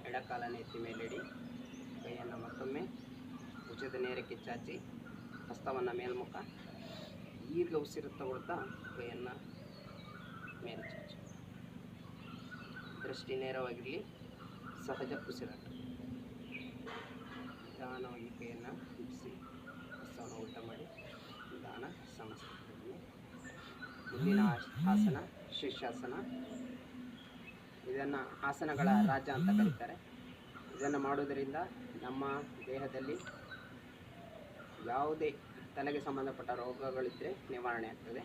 ಎಡಕಾಲನ್ನು ಎತ್ತಿ ಮೇಲಿಡಿ. ಕೈಯನ್ನು ಮತ್ತೊಮ್ಮೆ ಭುಜದ ನೇರಕ್ಕೆ ಚಾಚಿ ಹಸ್ತವನ್ನು ಮೇಲ್ಮುಖ ದೀರ್ಘ ಉಸಿರು ತಗೊಳ್ತಾ ಕೈಯನ್ನು ಮೇಲೆ ಚಾಚಿ. ದೃಷ್ಟಿ ನೇರವಾಗಿರಲಿ, ಸಹಜ ಉಸಿರಾಟ. ನಿಧಾನವಾಗಿ ಕೈಯನ್ನು ಬಿಡಿಸಿ ಹಸ್ತವನ್ನು ಊಟ ಮಾಡಿ ನಿಧಾನ ಸಮಸ್ಥಿತಿಯಲ್ಲಿ. ಮುಂದಿನ ಆಸನ ಶೀರ್ಷಾಸನ. ಇದನ್ನು ಆಸನಗಳ ರಾಜ ಅಂತ ಕರೀತಾರೆ. ಇದನ್ನು ಮಾಡುವುದರಿಂದ ನಮ್ಮ ದೇಹದಲ್ಲಿ ಯಾವುದೇ ತಲೆಗೆ ಸಂಬಂಧಪಟ್ಟ ರೋಗಗಳಿದ್ದರೆ ನಿವಾರಣೆ ಆಗ್ತದೆ.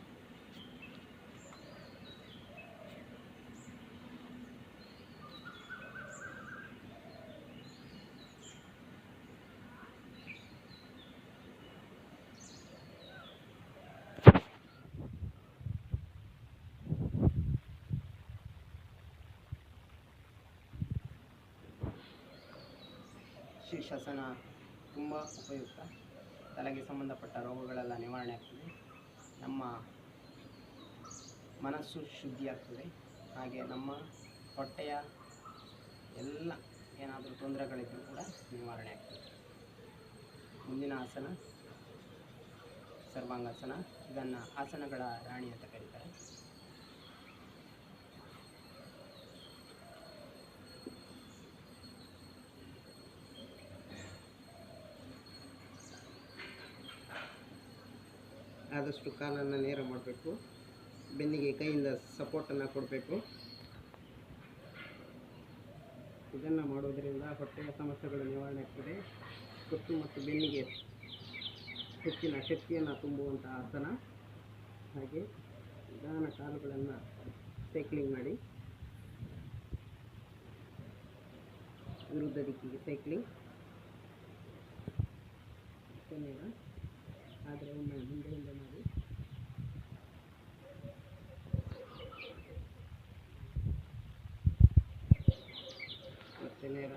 ಶೀರ್ಷಾಸನ ತುಂಬ ಉಪಯುಕ್ತ. ತಲೆಗೆ ಸಂಬಂಧಪಟ್ಟ ರೋಗಗಳೆಲ್ಲ ನಿವಾರಣೆ ಆಗ್ತದೆ. ನಮ್ಮ ಮನಸ್ಸು ಶುದ್ಧಿ ಆಗ್ತದೆ. ಹಾಗೆ ನಮ್ಮ ಹೊಟ್ಟೆಯ ಎಲ್ಲ ಏನಾದರೂ ತೊಂದರೆಗಳಿದ್ದರೂ ಕೂಡ ನಿವಾರಣೆ ಆಗ್ತದೆ. ಮುಂದಿನ ಆಸನ ಸರ್ವಾಂಗಾಸನ. ಇದನ್ನು ಆಸನಗಳ ರಾಣಿ ಅಂತ ಕರೀತಾರೆ. ಆದಷ್ಟು ಕಾಲನ್ನು ನೇರ ಮಾಡಬೇಕು. ಬೆನ್ನಿಗೆ ಕೈಯಿಂದ ಸಪೋರ್ಟನ್ನು ಕೊಡಬೇಕು. ಇದನ್ನು ಮಾಡೋದರಿಂದ ಹೊಟ್ಟೆಯ ಸಮಸ್ಯೆಗಳು ನಿವಾರಣೆ ಆಗ್ತದೆ. ಕತ್ತು ಮತ್ತು ಬೆನ್ನಿಗೆ ಹೆಚ್ಚಿನ ಶಕ್ತಿಯನ್ನು ತುಂಬುವಂಥ ಆಸನ. ಹಾಗೆ ನಿಧಾನ ಕಾಲುಗಳನ್ನು ಸೈಕ್ಲಿಂಗ್ ಮಾಡಿ, ವಿರುದ್ಧ ದಿಕ್ಕಿಗೆ ಸೈಕ್ಲಿಂಗ್. ನೇರ ಆದರೆ ಒಮ್ಮೆ ಹಿಂದೆ ಮಾಡಿ. ಮತ್ತೆ ನೇರ